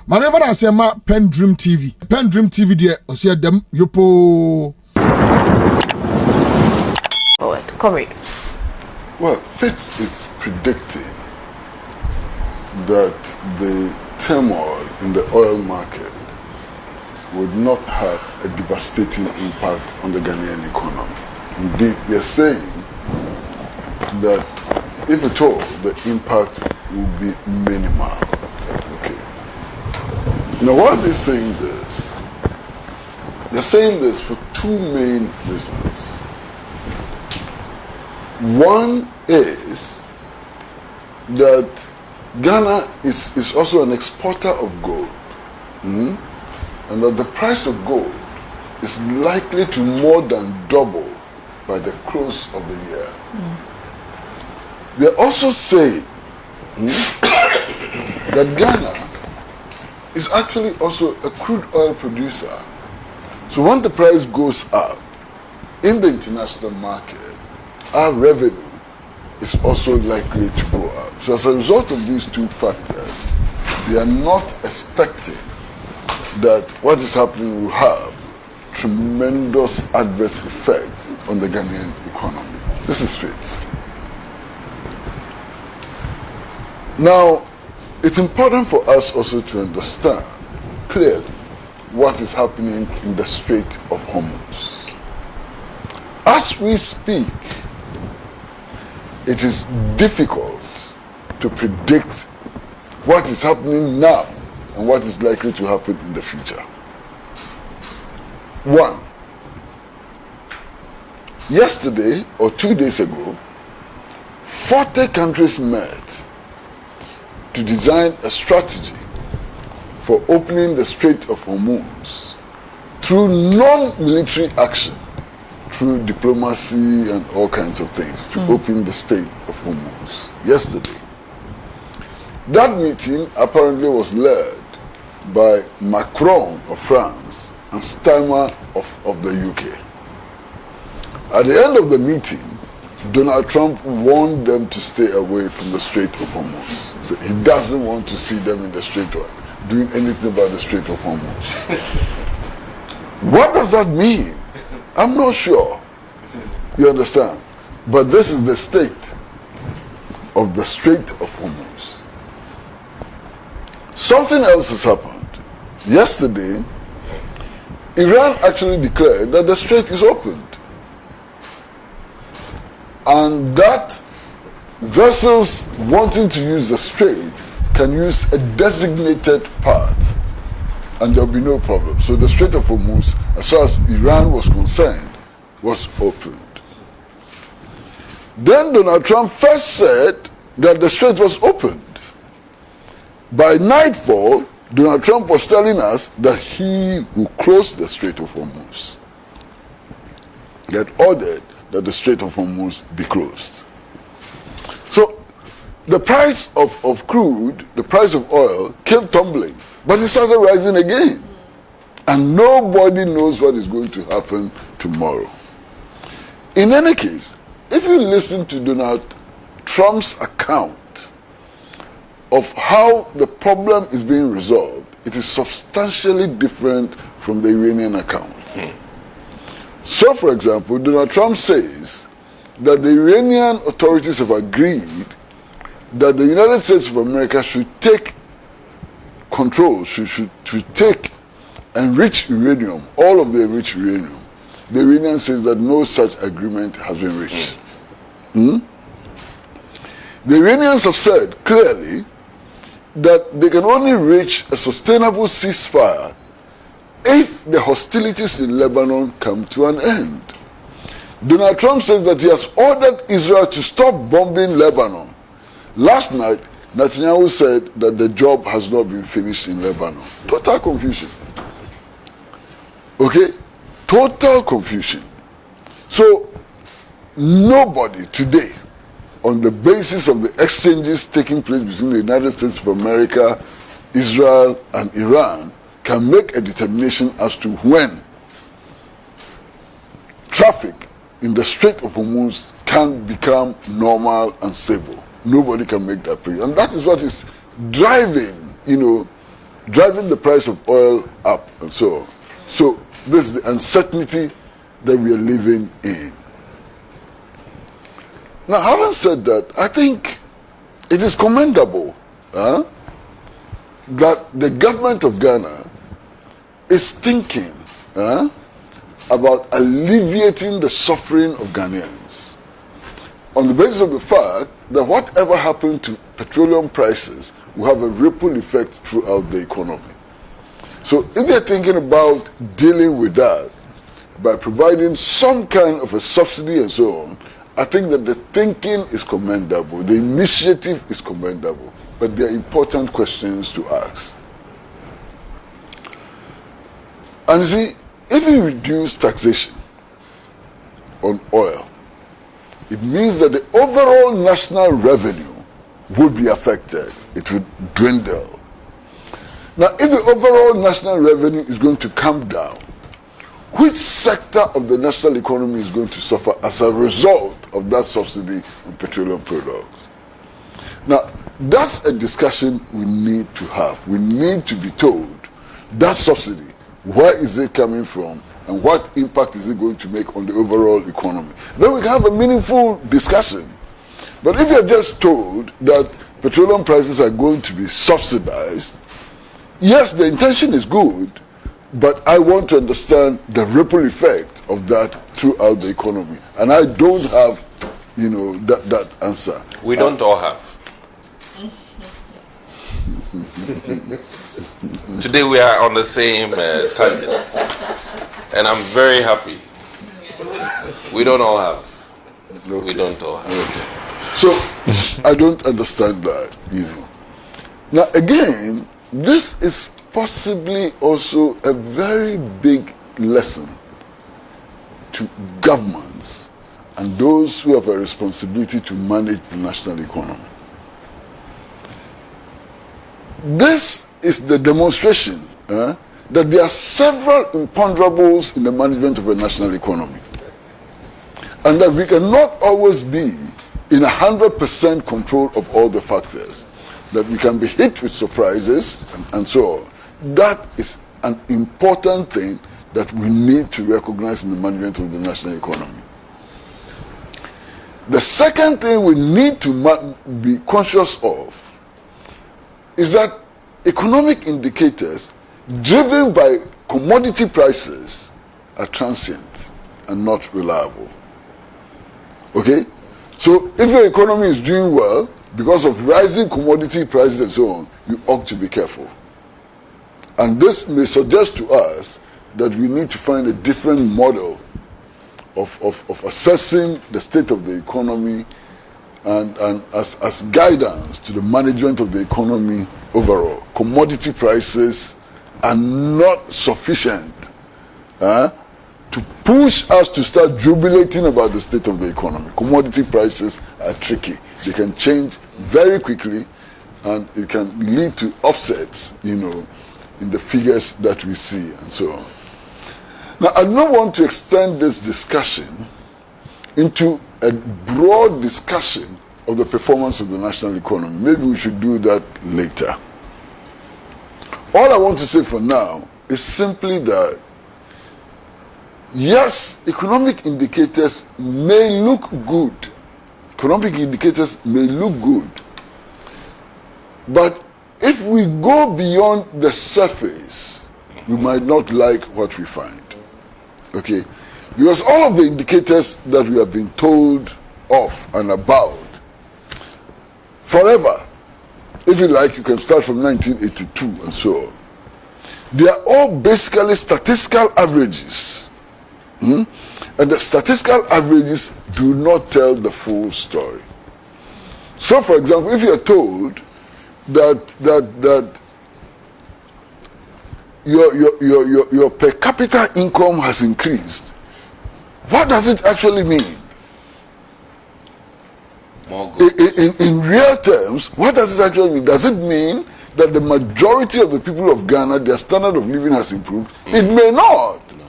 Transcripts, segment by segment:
My never say ma PENDREAM TV. PENDREAM TV there, or see them yopo. Correct. Well, Fitz is predicting that the turmoil in the oil market would not have a devastating impact on the Ghanaian economy. Indeed, they're saying that if at all, the impact will be minimal. Okay. Now, why are they saying this? They're saying this for two main reasons. One is that Ghana is also an exporter of gold, and that the price of gold is likely to more than double by the close of the year. They're also saying that Ghana is actually also a crude oil producer. So when the price goes up in the international market, our revenue is also likely to go up. So as a result of these two factors, they are not expecting that what is happening will have tremendous adverse effect on the Ghanaian economy. This is Strait. Now, it's important for us also to understand clearly what is happening in the Strait of Hormuz. As we speak, it is difficult to predict what is happening now and what is likely to happen in the future. One, yesterday or 2 days ago, 40 countries met to design a strategy for opening the Strait of Hormuz through non-military action, through diplomacy and all kinds of things, to open the Strait of Hormuz yesterday. That meeting apparently was led by Macron of France and Starmer of the UK. At the end of the meeting, Donald Trump warned them to stay away from the Strait of Hormuz. So he doesn't want to see them in the Strait of doing anything about the Strait of Hormuz. What does that mean? I'm not sure. You understand? But this is the state of the Strait of Hormuz. Something else has happened. Yesterday, Iran actually declared that the strait is opened. And that vessels wanting to use the strait can use a designated path and there'll be no problem. So the Strait of Hormuz, as far as Iran was concerned, was opened. Then Donald Trump first said that the strait was opened. By nightfall, Donald Trump was telling us that he will close the Strait of Hormuz. He had ordered that the Strait of Hormuz be closed. So the price of crude, the price of oil, came tumbling, but it started rising again. And nobody knows what is going to happen tomorrow. In any case, if you listen to Donald Trump's account of how the problem is being resolved, it is substantially different from the Iranian account. So, for example, Donald Trump says that the Iranian authorities have agreed that the United States of America should take control, should take enriched uranium, all of the enriched uranium. The Iranian says that no such agreement has been reached. The Iranians have said clearly that they can only reach a sustainable ceasefire if the hostilities in Lebanon come to an end. Donald Trump says that he has ordered Israel to stop bombing Lebanon. Last night, Netanyahu said that the job has not been finished in Lebanon. Total confusion. Okay? Total confusion. So, nobody today, on the basis of the exchanges taking place between the United States of America, Israel, and Iran, can make a determination as to when traffic in the Strait of Hormuz can become normal and stable. Nobody can make that prediction. And that is what is driving, driving the price of oil up and so on. So this is the uncertainty that we are living in. Now, having said that, I think it is commendable that the government of Ghana is thinking about alleviating the suffering of Ghanaians on the basis of the fact that whatever happened to petroleum prices will have a ripple effect throughout the economy. So if they're thinking about dealing with that by providing some kind of a subsidy and so on, I think that the thinking is commendable, the initiative is commendable, but there are important questions to ask. And you see, if you reduce taxation on oil, it means that the overall national revenue would be affected. It would dwindle. Now, if the overall national revenue is going to come down, which sector of the national economy is going to suffer as a result of that subsidy on petroleum products? Now, that's a discussion we need to have. We need to be told that subsidy, where is it coming from, and what impact is it going to make on the overall economy? Then we can have a meaningful discussion. But if you're just told that petroleum prices are going to be subsidized, yes, the intention is good, but I want to understand the ripple effect of that throughout the economy. And I don't have, that answer. We don't all have. Today we are on the same tangent. And I'm very happy. We don't all have. Okay. We don't all have. Okay. So, I don't understand that, Now, again, this is possibly also a very big lesson to governments and those who have a responsibility to manage the national economy. This is the demonstration that there are several imponderables in the management of a national economy, and that we cannot always be in 100% control of all the factors, that we can be hit with surprises and so on. That is an important thing that we need to recognize in the management of the national economy. The second thing we need to be conscious of is that economic indicators driven by commodity prices are transient and not reliable. Okay? So if your economy is doing well because of rising commodity prices and so on, you ought to be careful. And this may suggest to us that we need to find a different model of assessing the state of the economy and as guidance to the management of the economy overall. Commodity prices are not sufficient to push us to start jubilating about the state of the economy. Commodity prices are tricky. They can change very quickly, and it can lead to offsets, in the figures that we see and so on. Now, I don't want to extend this discussion into a broad discussion of the performance of the national economy. Maybe we should do that later. All I want to say for now is simply that, yes, economic indicators may look good. Economic indicators may look good. But if we go beyond the surface, we might not like what we find. Okay? Because all of the indicators that we have been told of and about, forever, if you like, you can start from 1982 and so on. They are all basically statistical averages. And the statistical averages do not tell the full story. So, for example, if you are told that your per capita income has increased, what does it actually mean? More good. In real terms, what does it actually mean? Does it mean that the majority of the people of Ghana, their standard of living has improved? It may not. No.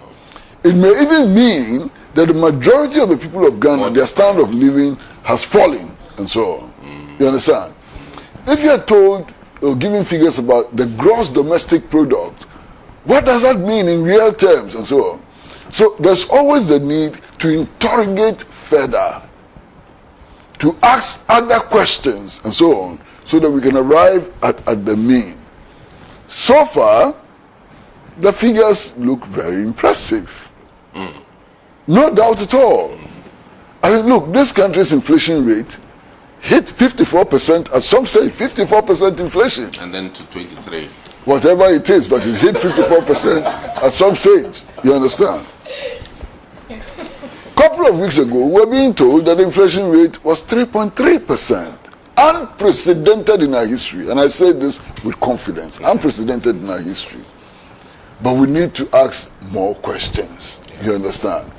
It may even mean that the majority of the people of Ghana, their standard of living has fallen and so on. You understand? If you are told giving figures about the gross domestic product. What does that mean in real terms and so on? So there's always the need to interrogate further, to ask other questions and so on, so that we can arrive at the mean. So far, the figures look very impressive. No doubt at all. I mean, look, this country's inflation rate hit 54% at some stage, 54% inflation. And then to 23. Whatever it is, but it hit 54% at some stage. You understand? A couple of weeks ago, we were being told that the inflation rate was 3.3%. Unprecedented in our history. And I say this with confidence. Unprecedented in our history. But we need to ask more questions. You understand?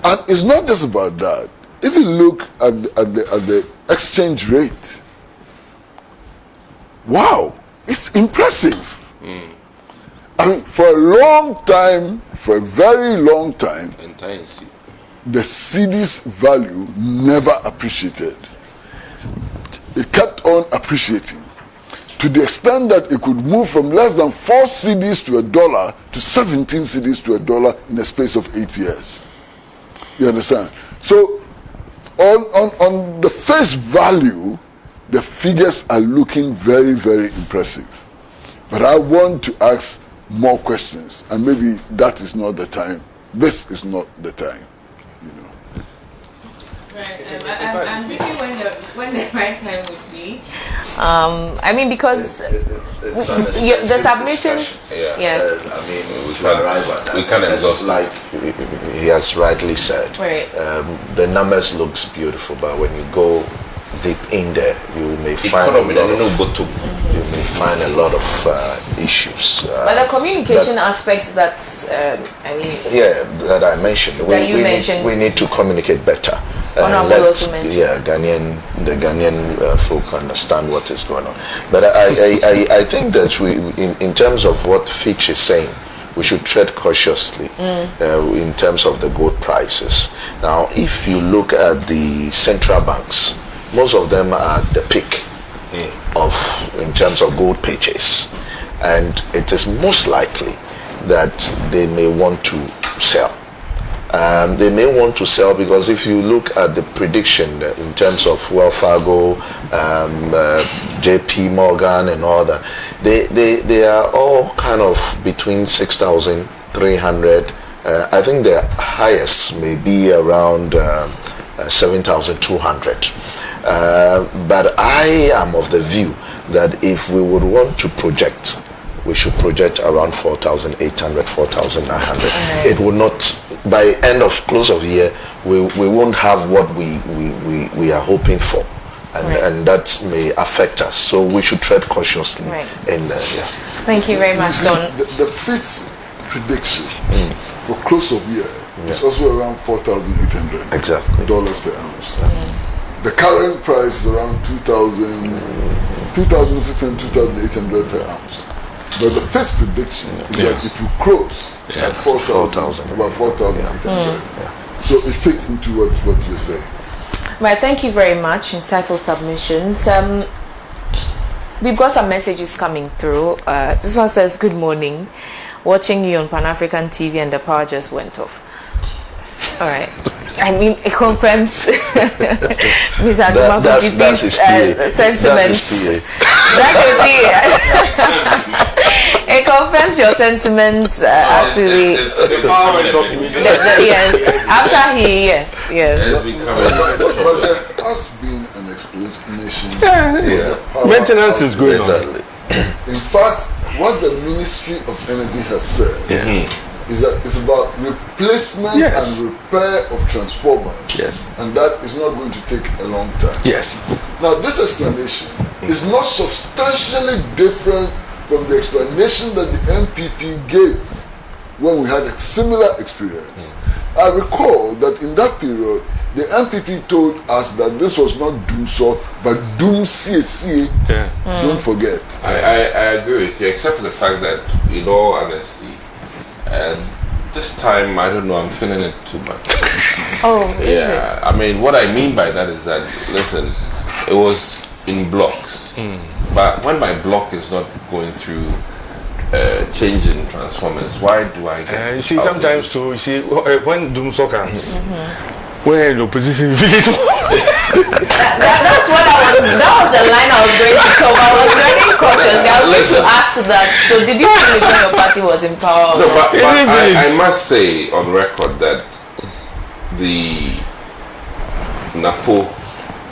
And it's not just about that. If you look at the exchange rate, wow, it's impressive. I mean, for a long time, for a very long time, the cedi's value never appreciated. It kept on appreciating to the extent that it could move from less than 4 cedis to $1 to 17 cedis to $1 in a space of 8 years. You understand? So, on the face value, the figures are looking very, very impressive. But I want to ask more questions, and maybe that is not the time. This is not the time, you know. Right. I'm thinking when the right time would be. I mean, because the submissions. Yeah. I mean, we can exhaust. Like he has rightly said. Right. The numbers looks beautiful, but when you go deep in there, you may find a lot of issues. But the communication aspects that I mean. Yeah, that I mentioned. We need to communicate better. The Ghanaian folk understand what is going on. But I think that in terms of what Fitch is saying, we should tread cautiously in terms of the gold prices. Now, if you look at the central banks, most of them are at the peak in terms of gold purchase, and it is most likely that they may want to sell. They may want to sell because if you look at the prediction in terms of Wells Fargo, JP Morgan and all that, they are all kind of between 6,300. I think the highest may be around 7,200. But I am of the view that if we would want to project, we should project around 4,800, 4,900. It will not, by end of close of year, we won't have what we are hoping for, and that may affect us. So we should tread cautiously. Thank you very much, Don. The Fitch prediction for close of year is also around $4,800 exactly dollars per ounce. The current price is around 2,600, 2,800 per ounce. But the first prediction is that it will close at 4,000, about 4,800. So it fits into what you're saying. Right, thank you very much. Insightful submissions. We've got some messages coming through. This one says, "Good morning. Watching you on Pan-African TV and the power just went off." All right. I mean, it confirms Ms. Adumakuji's sentiments. That would be it confirms your sentiments as to the power yes. After he yes. But there has been an explanation. Maintenance is going on. In fact, what the Ministry of Energy has said is that it's about replacement and repair of transformers, and that is not going to take a long time. Now, this explanation is not substantially different from the explanation that the MPP gave when we had a similar experience. I recall that in that period, the MPP told us that this was not Doomsaw, but Doom CAC. Don't forget. I agree with you, except for the fact that, in all honesty, and this time, I don't know, I'm feeling it too much. I mean, what I mean by that is that, listen, it was in blocks. But when my block is not going through changing transformers, why do I get? You see, sometimes too. You see, when doom so comes, when you're in opposition, That's what that was the line I was going to talk. I was very cautious. I was going to ask that. So did you feel it when your party was in power? No, but I must say on record that the Napo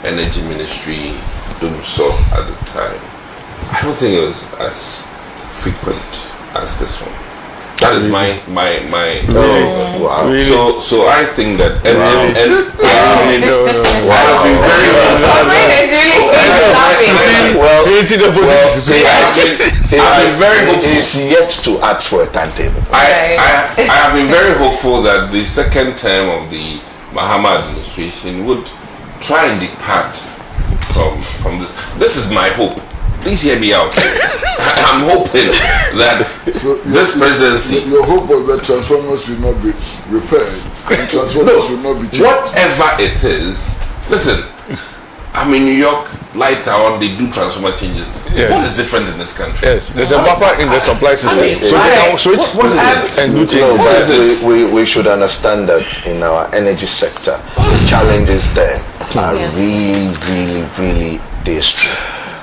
Energy Ministry Dumso at the time, I don't think it was as frequent as this one. That is my wow. Really? So I think that and No. I've been very I've been very hopeful. It's yet to ask for a timetable. I have been very hopeful that the second term of the Mahama administration would try and depart from this. This is my hope. Please hear me out. I'm hoping that this presidency. Your hope was that transformers will not be repaired and transformers will not be changed. Whatever it is, listen. I'm in New York. Lights are on. They do transformer changes. Yes. What is different in this country? Yes, there's a buffer in the supply system, so they can switch What is it? and do No, changes. but we should understand that in our energy sector, the challenges there are really extreme.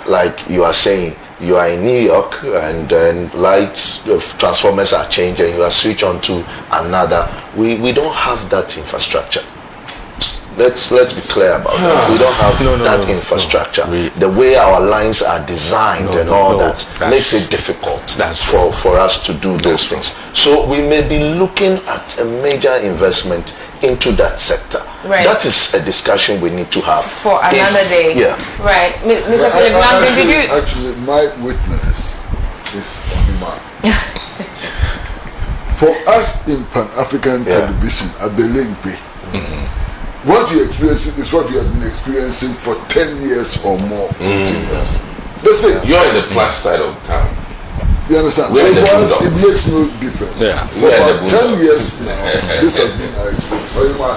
Like you are saying, you are in New York and then lights of transformers are changing, you are switched on to another. We don't have that infrastructure. Let's be clear about that. We don't have that infrastructure. The way our lines are designed and all that makes it difficult for us to do those things. So we may be looking at a major investment into that sector. Right. That is a discussion we need to have For another day. Yeah. Right. Mr. Philip Lambe, did you... Actually, my witness is Onima. For us in Pan-African television, at the Limpe, what you're experiencing is what you have been experiencing for 10 years or more. 15 years. That's it. You're in the plush side of town. You understand? We're So in the for us, it boondocks. makes no difference. Yeah. For We're in the about 10 boondocks. years now, this has been our experience. Onima.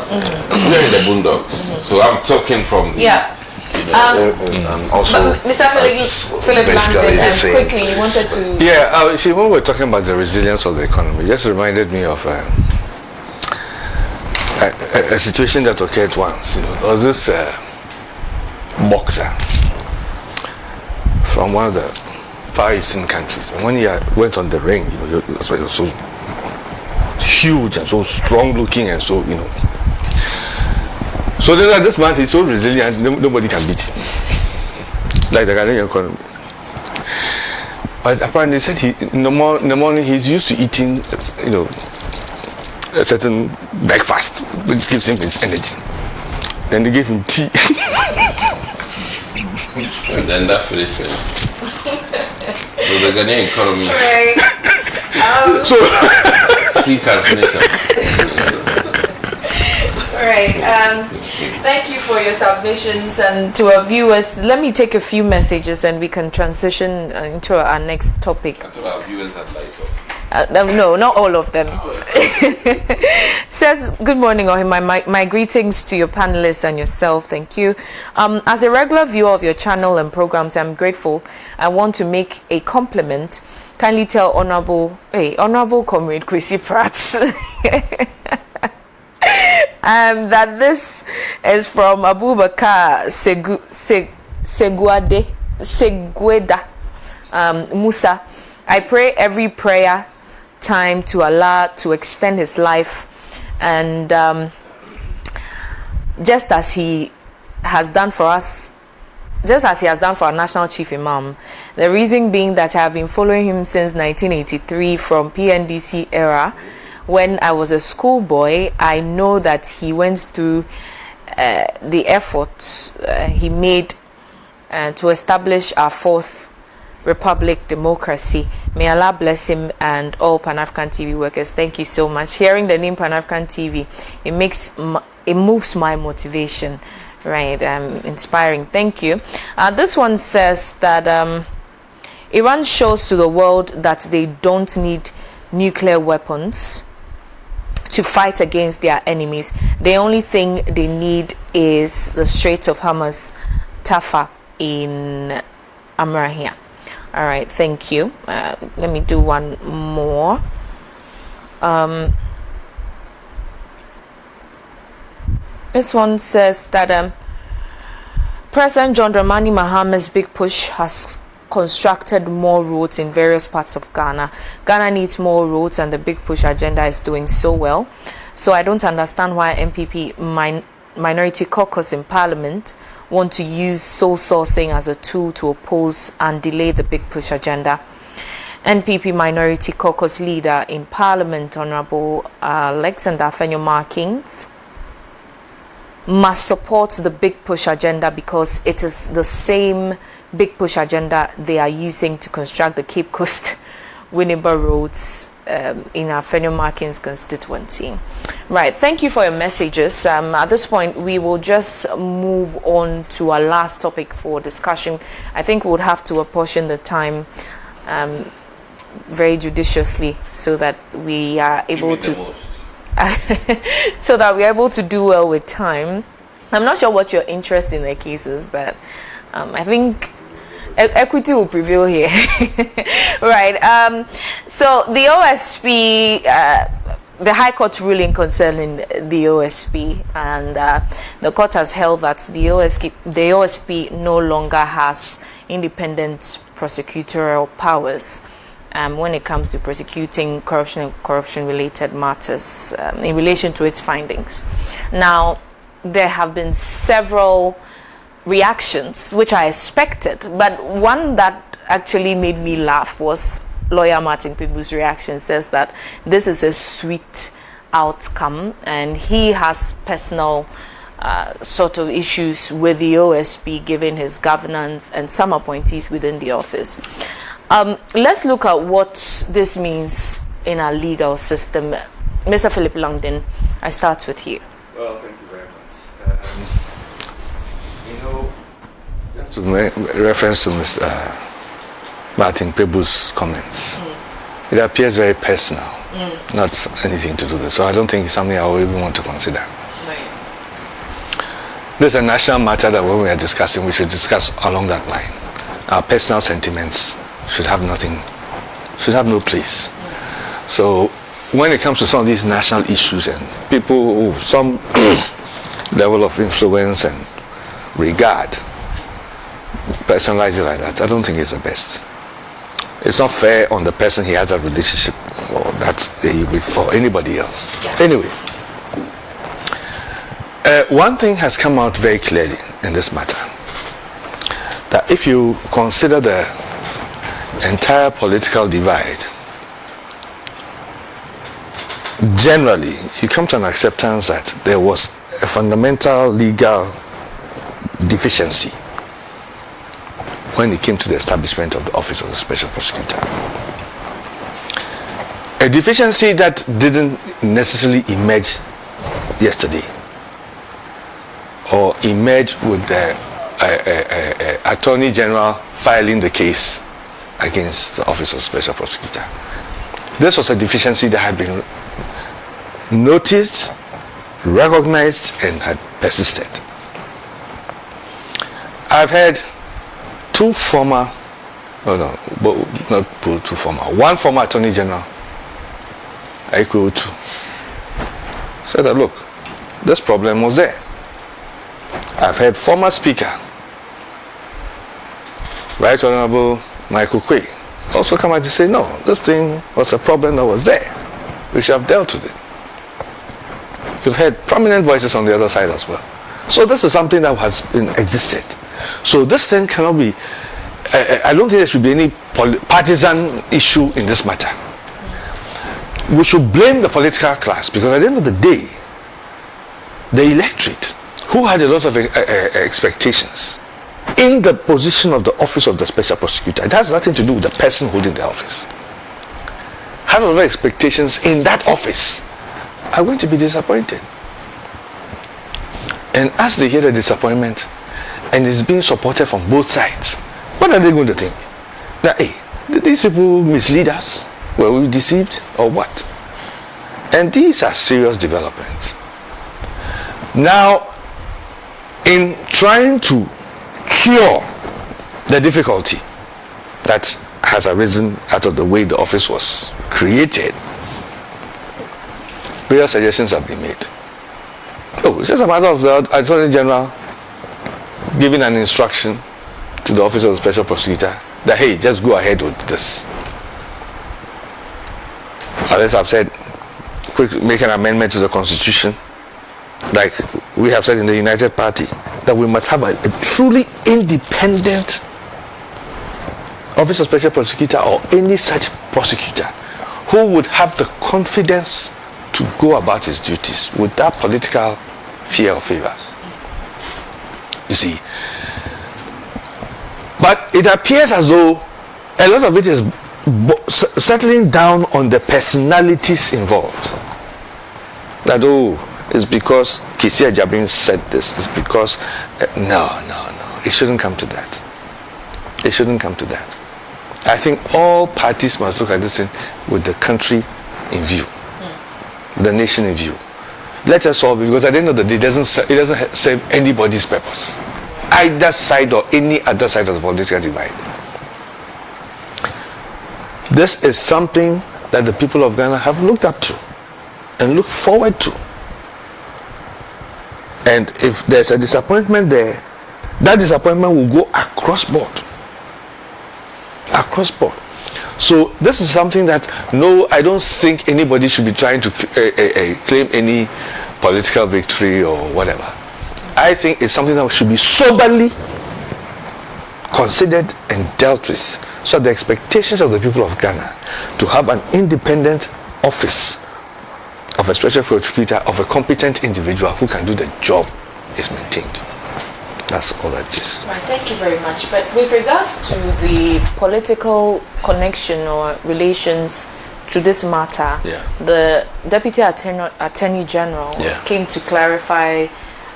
You're in the boondocks. So I'm talking from the, Yeah. Also, Mr. Philip basically the Lambe, same quickly, you place. wanted to... Yeah, see, when we're talking about the resilience of the economy, it just reminded me of a situation that occurred once. You know, there was this boxer from one of the Far Eastern countries, and when he went on the ring, you know, that's why he was so huge and so strong looking and so, you know. So then this man, he's so resilient, nobody can beat him. Like the Ghanaian economy. But apparently they said in the morning he's used to eating, you know, a certain breakfast which gives him his energy. Then they gave him tea. and then that finished it. So the Ghanaian economy, Right. So tea can finish it. All right. Thank you for your submissions, and to our viewers, let me take a few messages and we can transition into our next topic. I thought our viewers had light off. No, not all of them. Says, good morning, Ohim. My greetings to your panelists and yourself. Thank you. As a regular viewer of your channel and programs, I'm grateful. I want to make a compliment. Kindly tell Honorable Comrade Kwesi Pratt that this is from Abubakar Segueda Musa. I pray every prayer time to Allah to extend his life, and just as he has done for us, just as he has done for our national chief imam. The reason being that I have been following him since 1983 from PNDC era. When I was a schoolboy, I know that he went through the efforts he made to establish our fourth republic democracy. May Allah bless him and all Pan-African TV workers. Thank you so much. Hearing the name Pan-African TV, it moves my motivation, right? Inspiring. Thank you. This one says that Iran shows to the world that they don't need nuclear weapons to fight against their enemies. The only thing they need is the Strait of Hormuz, Tafa in Amra here. All right, thank you. Let me do one more. This one says that President John Dramani Mahama's big push has constructed more roads in various parts of Ghana. Ghana needs more roads, and the big push agenda is doing so well. So I don't understand why MPP minority caucus in Parliament want to use sole sourcing as a tool to oppose and delay the big push agenda. NPP minority caucus leader in Parliament, Honorable Alexander Afenyo-Markins, must support the big push agenda because it is the same big push agenda they are using to construct the Cape Coast Winneba roads in Afenyo-Markins constituency. Right, thank you for your messages. At this point, we will just move on to our last topic for discussion. I think we would have to apportion the time very judiciously so that we are able to so that we're able to do well with time. I'm not sure what your interest in the case is, but I think equity will prevail here. Right. So the OSP, the High Court ruling concerning the OSP, and the court has held that the OSP no longer has independent prosecutorial powers when it comes to prosecuting corruption-related matters in relation to its findings. Now, there have been several reactions which I expected, but one that actually made me laugh was lawyer Martin Pebu's reaction. Says that this is a sweet outcome, and he has personal sort of issues with the OSP given his governance and some appointees within the office. Let's look at what this means in our legal system. Mr. Philip Longden, I start with you. Well, thank you very much. Just to reference to Mr. Martin Pebu's comments, it appears very personal, not anything to do with this. So I don't think it's something I would even want to consider. Right. This is a national matter that when we are discussing, we should discuss along that line. Our personal sentiments should have no place. So when it comes to some of these national issues and people who some level of influence and regard personalize it like that, I don't think it's the best. It's not fair on the person he has a relationship or that with or anybody else. Anyway, one thing has come out very clearly in this matter, that if you consider the entire political divide, generally you come to an acceptance that there was a fundamental legal deficiency when it came to the establishment of the office of the special prosecutor. A deficiency that didn't necessarily emerge yesterday or emerge with the Attorney General filing the case against the office of special prosecutor. This was a deficiency that had been noticed, recognized, and had persisted. I've had one former Attorney General, said that look, this problem was there. I've had former Speaker, Right Honorable Michael Kwesi, also come out to say, no, this thing was a problem that was there. We should have dealt with it. You've heard prominent voices on the other side as well. So this is something that has been existed. So this thing cannot be, I don't think there should be any partisan issue in this matter. We should blame the political class, because at the end of the day, the electorate, who had a lot of expectations in the position of the office of the special prosecutor, it has nothing to do with the person holding the office, had a lot of expectations in that office, are going to be disappointed. And as they hear the disappointment, and it's being supported from both sides, what are they going to think? That, hey, did these people mislead us? Were we deceived or what? And these are serious developments. Now, in trying to cure the difficulty, that has arisen out of the way the office was created, various suggestions have been made. Oh, it's just a matter of the Attorney General giving an instruction to the Office of the Special Prosecutor that, hey, just go ahead with this. Others have said, make an amendment to the Constitution, like we have said in the United Party, that we must have a truly independent Office of Special Prosecutor or any such prosecutor who would have the confidence to go about his duties without political fear or favor. You see. But it appears as though a lot of it is settling down on the personalities involved. That, oh, it's because Kwesi Ajabin said this. It's because, no. It shouldn't come to that. It shouldn't come to that. I think all parties must look at this thing with the country in view, the nation in view. Let us solve it, because at the end of the day, it doesn't serve anybody's purpose, either side or any other side of the political divide. This is something that the people of Ghana have looked up to and look forward to. And if there's a disappointment there, that disappointment will go across board. Across board. So this is something that, no, I don't think anybody should be trying to claim any political victory or whatever. I think it's something that should be soberly considered and dealt with. So the expectations of the people of Ghana to have an independent office of a special prosecutor, of a competent individual who can do the job, is maintained. That's all that is. Right, thank you very much. But with regards to the political connection or relations to this matter, the Deputy Attorney General came to clarify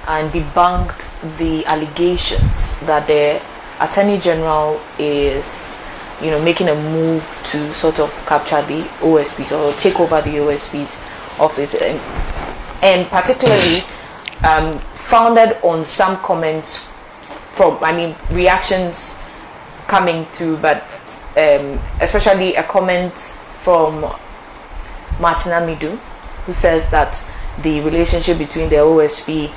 and debunked the allegations that the Attorney General is, making a move to sort of capture the OSPs or take over the OSP's office, and particularly founded on some comments from, reactions coming through, but especially a comment from Martin Amidu, who says that the relationship between the OSP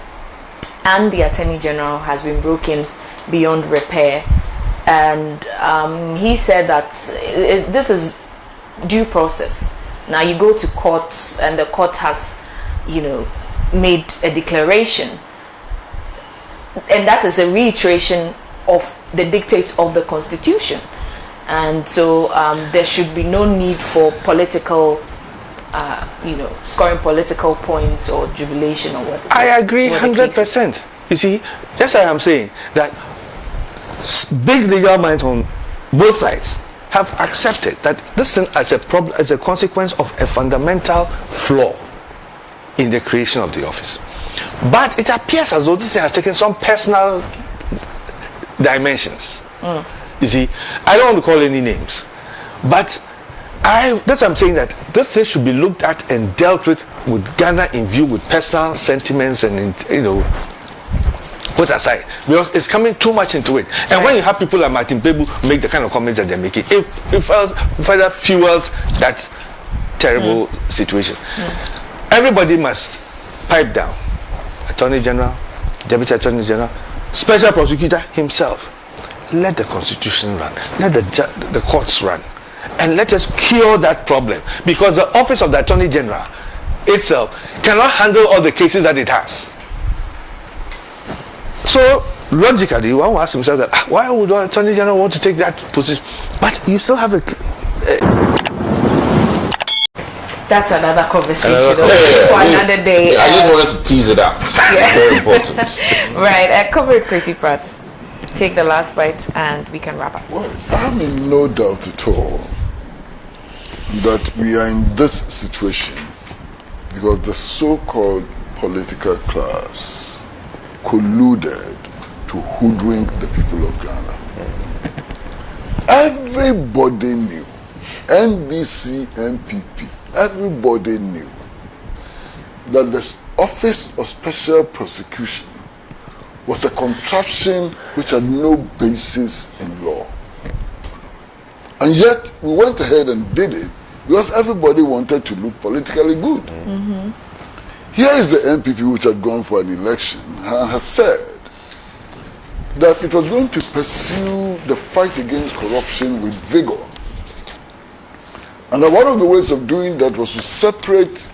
and the Attorney General has been broken beyond repair. And he said that this is due process. Now you go to court and the court has, made a declaration. And that is a reiteration of the dictates of the Constitution. And so there should be no need for political, scoring political points or jubilation or whatever. I agree 100%. You see, just like I'm saying, that big legal minds on both sides have accepted that this thing as a problem, as a consequence of a fundamental flaw in the creation of the office. But it appears as though this thing has taken some personal dimensions. You see, I don't want to call any names, but that's what I'm saying, that this thing should be looked at and dealt with Ghana in view, with personal sentiments and put aside, because it's coming too much into it. And when you have people like Martin Pebu make the kind of comments that they're making, it further fuels that terrible situation. Everybody must pipe down. Attorney General, Deputy Attorney General, Special Prosecutor himself. Let the Constitution run. Let the courts run. And let us cure that problem. Because the Office of the Attorney General itself cannot handle all the cases that it has. So, logically, one will ask himself that, why would the Attorney General want to take that position? But you still have that's another conversation for another day. I just wanted to tease it out. Very important. Right, Comrade Kwesi Pratt, take the last bite and we can wrap up. Well, I'm in no doubt at all that we are in this situation because the so-called political class colluded to hoodwink the people of Ghana. Everybody knew, NBC, NPP, everybody knew that the Office of Special Prosecution was a contraption which had no basis in law. And yet, we went ahead and did it because everybody wanted to look politically good. Here is the NPP which had gone for an election and has said that it was going to pursue the fight against corruption with vigor. And that one of the ways of doing that was to separate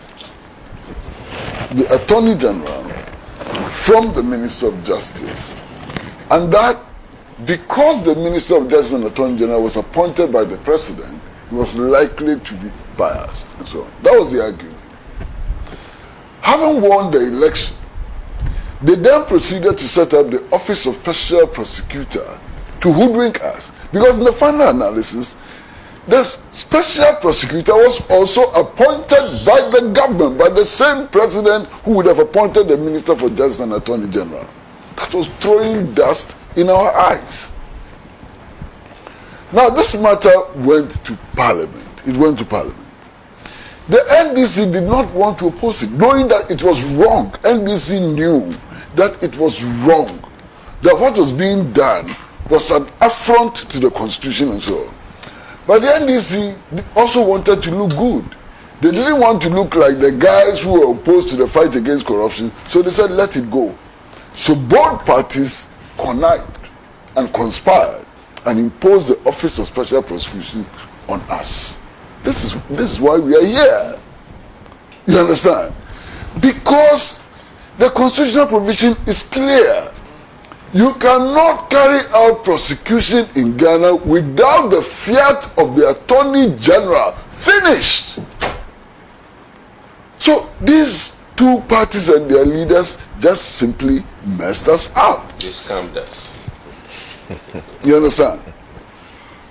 the Attorney General from the Minister of Justice. And that because the Minister of Justice and Attorney General was appointed by the President, he was likely to be biased and so on. That was the argument. Having won the election, they then proceeded to set up the Office of Special Prosecutor to hoodwink us. Because in the final analysis, the Special Prosecutor was also appointed by the government, by the same President who would have appointed the Minister for Justice and Attorney General. That was throwing dust in our eyes. Now, this matter went to Parliament. It went to Parliament. The NDC did not want to oppose it, knowing that it was wrong. NDC knew that it was wrong, that what was being done was an affront to the Constitution and so on. But the NDC also wanted to look good. They didn't want to look like the guys who were opposed to the fight against corruption, so they said, let it go. So both parties connived and conspired and imposed the Office of Special Prosecution on us. This is why we are here. You understand? Because the constitutional provision is clear. You cannot carry out prosecution in Ghana without the fiat of the Attorney General. Finished. So these two parties and their leaders just simply messed us up. They scammed us. You understand?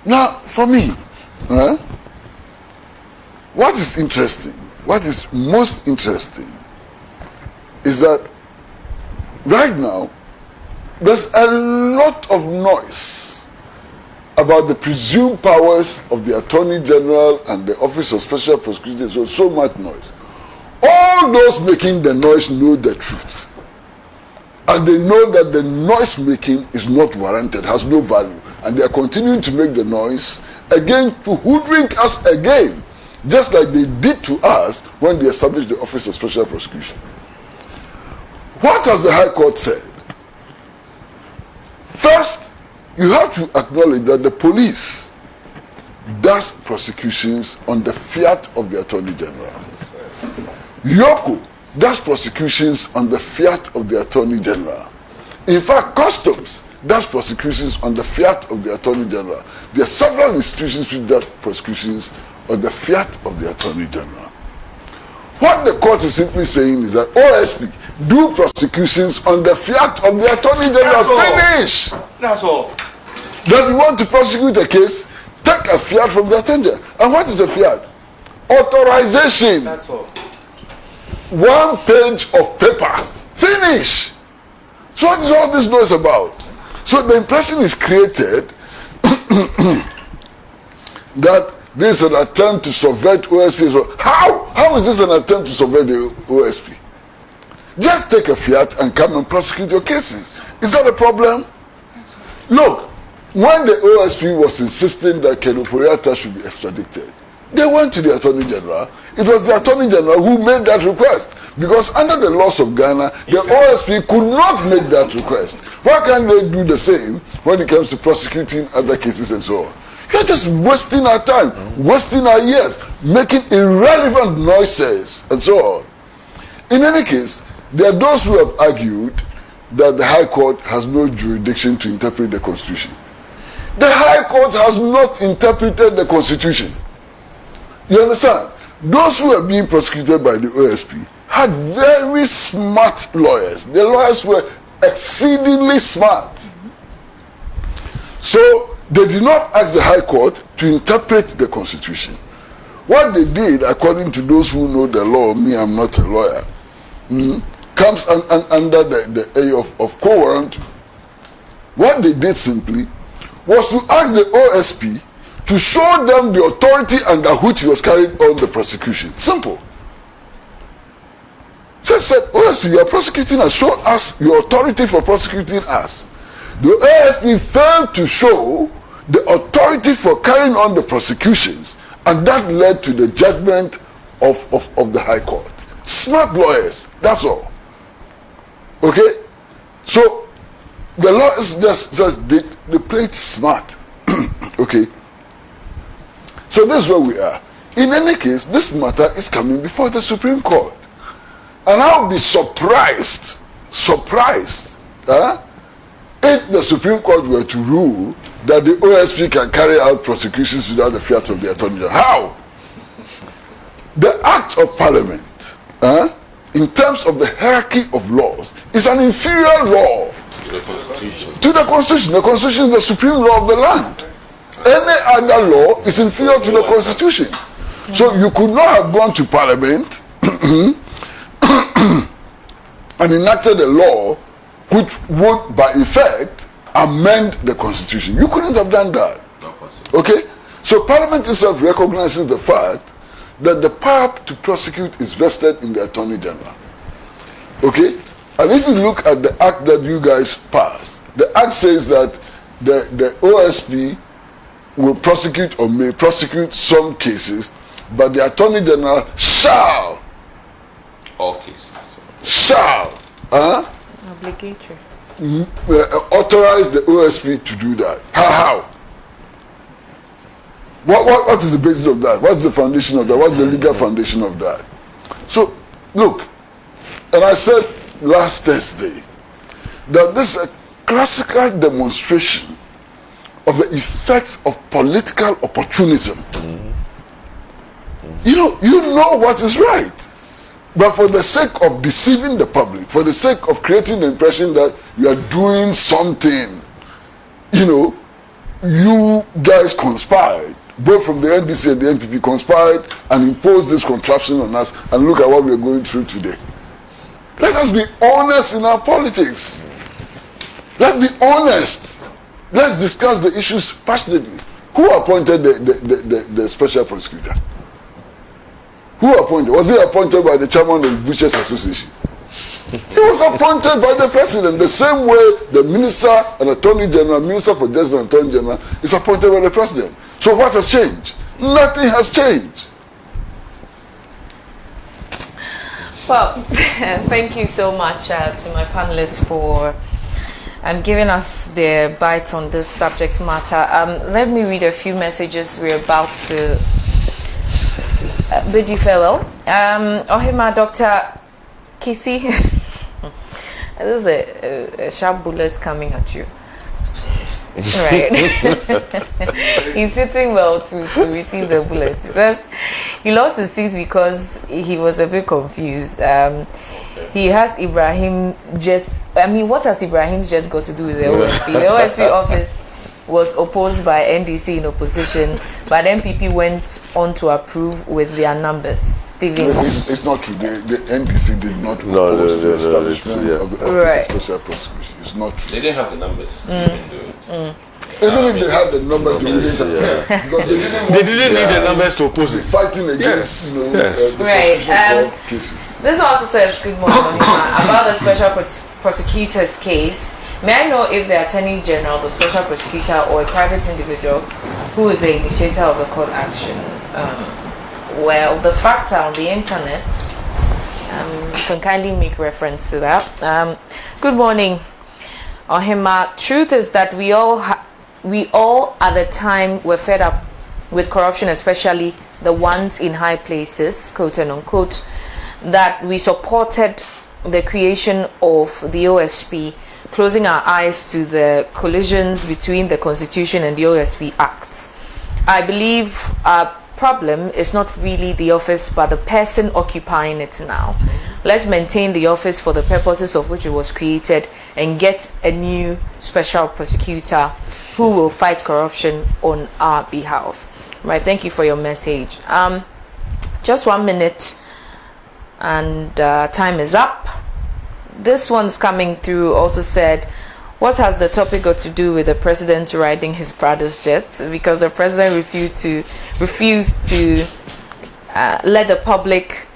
Now, for me, what is interesting, what is most interesting, is that right now, there's a lot of noise about the presumed powers of the Attorney General and the Office of Special Prosecutor. So much noise. All those making the noise know the truth. And they know that the noise making is not warranted, has no value. And they are continuing to make the noise again to hoodwink us again, just like they did to us when they established the Office of Special Prosecution. What has the High Court said? First, you have to acknowledge that the police does prosecutions on the fiat of the Attorney General. Yoko does prosecutions on the fiat of the Attorney General. In fact, Customs does prosecutions on the fiat of the Attorney General. There are several institutions which does prosecutions on the fiat of the Attorney General. What the court is simply saying is that OSP do prosecutions on the fiat of the Attorney General. Finish. That's all. That we want to prosecute a case, take a fiat from the Attorney General. And what is a fiat? Authorization. That's all. 1 page of paper. Finish. So what is all this noise about? So the impression is created that this is an attempt to subvert OSP. So how is this an attempt to subvert the OSP? Just take a fiat and come and prosecute your cases. Is that a problem? Look, when the OSP was insisting that Kenupuriata should be extradited, they went to the Attorney General. It was the Attorney General who made that request. Because under the laws of Ghana, the OSP could not make that request. Why can't they do the same when it comes to prosecuting other cases and so on? You're just wasting our time, wasting our years, making irrelevant noises and so on. In any case, there are those who have argued that the High Court has no jurisdiction to interpret the Constitution. The High Court has not interpreted the Constitution. You understand? Those who are being prosecuted by the OSP had very smart lawyers. The lawyers were exceedingly smart. So they did not ask the High Court to interpret the Constitution. What they did, according to those who know the law, me, I'm not a lawyer, comes under the area of co-warrant. What they did simply was to ask the OSP to show them the authority under which he was carrying on the prosecution. Simple. So said, OSP, you are prosecuting us. Show us your authority for prosecuting us. The OSP failed to show the authority for carrying on the prosecutions, and that led to the judgment of the High Court. Smart lawyers, that's all. Okay? So, the law is just they played smart. Okay? So this is where we are. In any case, this matter is coming before the Supreme Court. And I'll be surprised if the Supreme Court were to rule that the OSP can carry out prosecutions without the fiat of the Attorney General. How? The Act of Parliament, in terms of the hierarchy of laws, is an inferior law to the Constitution. The Constitution is the supreme law of the land. Any other law is inferior to the Constitution. So you could not have gone to Parliament and enacted a law which would, by effect, amend the Constitution. You couldn't have done that. Okay? So Parliament itself recognizes the fact that the power to prosecute is vested in the Attorney General. Okay? And if you look at the act that you guys passed, the act says that the OSP will prosecute or may prosecute some cases, but the Attorney General shall. All cases. Shall. Obligatory. Authorize the OSP to do that. How? What is the basis of that? What's the foundation of that? What's the legal foundation of that? So, look, and I said last Thursday that this is a classical demonstration of the effects of political opportunism. You know what is right. But for the sake of deceiving the public, for the sake of creating the impression that you are doing something, you guys conspired, both from the NDC and the NPP conspired and imposed this contraption on us, and look at what we are going through today. Let us be honest in our politics. Let's be honest. Let's discuss the issues passionately. Who appointed the special prosecutor? Who appointed? Was he appointed by the chairman of the Butchers Association? He was appointed by the president. The same way the minister and attorney general, minister for justice and attorney general is appointed by the president. So what has changed? Nothing has changed. Well, thank you so much to my panelists for giving us their bite on this subject matter. Let me read a few messages we're about to bid you farewell. Ohima, Dr. Kwesi, this is a sharp bullet coming at you. Right. He's sitting well to receive the bullet. He says he lost his seat because he was a bit confused. He has Ibrahim Jets. What has Ibrahim Jets got to do with the OSP? The OSP office was opposed by NDC in opposition, but MPP went on to approve with their numbers. Stephen. It's not true. The NDC did not oppose the establishment of the Office of Special Prosecution. It's not true. They didn't have the numbers. Even if they had the numbers, they didn't have because they didn't need the numbers to oppose it. Fighting against, the right. cases. This also says, good morning, Ohima, about the special prosecutor's case. May I know if the Attorney General, the special prosecutor, or a private individual who is the initiator of the court action? Well, the facts are on the internet. You can kindly make reference to that. Good morning, Ohima. Truth is that we all at the time were fed up with corruption, especially the ones in high places, quote and unquote, that we supported the creation of the OSP, closing our eyes to the collisions between the Constitution and the OSP Acts. I believe our problem is not really the office, but the person occupying it now. Let's maintain the office for the purposes of which it was created and get a new special prosecutor who will fight corruption on our behalf. Right, thank you for your message. Just 1 minute and time is up. This one's coming through also said, what has the topic got to do with the president riding his brother's jet? Because the president refused to let the public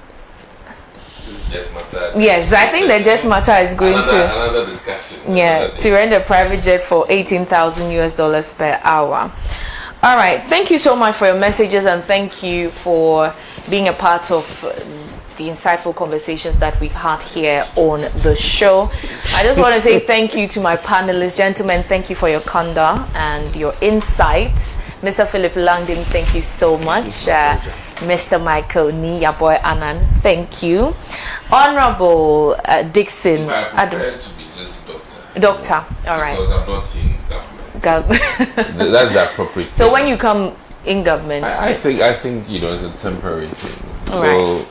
jet matter. Yes, I think the jet matter is going another discussion. to rent a private jet for $18,000 per hour. All right, thank you so much for your messages, and thank you for being a part of the insightful conversations that we've had here on the show. I just want to say thank you to my panelists. Gentlemen, thank you for your candor and your insights. Mr. Philip Langdon, thank you so much. Mr. Michael Ni, your boy Anan, thank you. Honorable Dixon. I prefer to be just doctor. Doctor, all right. Because I'm not in government. That's the appropriate So thing. when you come in government, I think it's a temporary thing. All so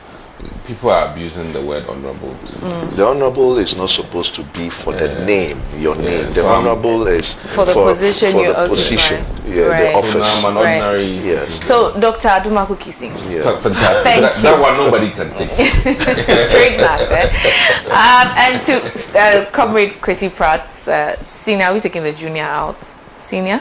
people are abusing the word honorable. The honorable is not supposed to be for the name, your name. The so honorable is for the position for you the position, Right. the office. So now I'm an ordinary Yes. citizen. so Dr. Adumaku Kissing. Yeah. So fantastic. Thank That one nobody can take. Straight back there. And to Comrade Kwesi Pratt, senior, are we taking the junior out? Senior?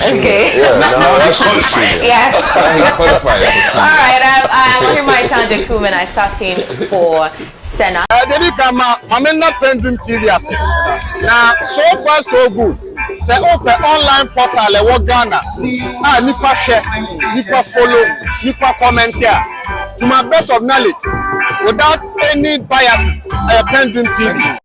Okay. Yeah, now he's to be senior. Yes. He qualifies for senior. All right. I'm Ohima Chanja Kuman. I sat in for Senna. I'm not PENDREAM TV. Now, so far so good. Say open online portal e wo Ghana. Nipa share, nipa follow, nipa comment here. To my best of knowledge, without any biases, PENDREAM TV.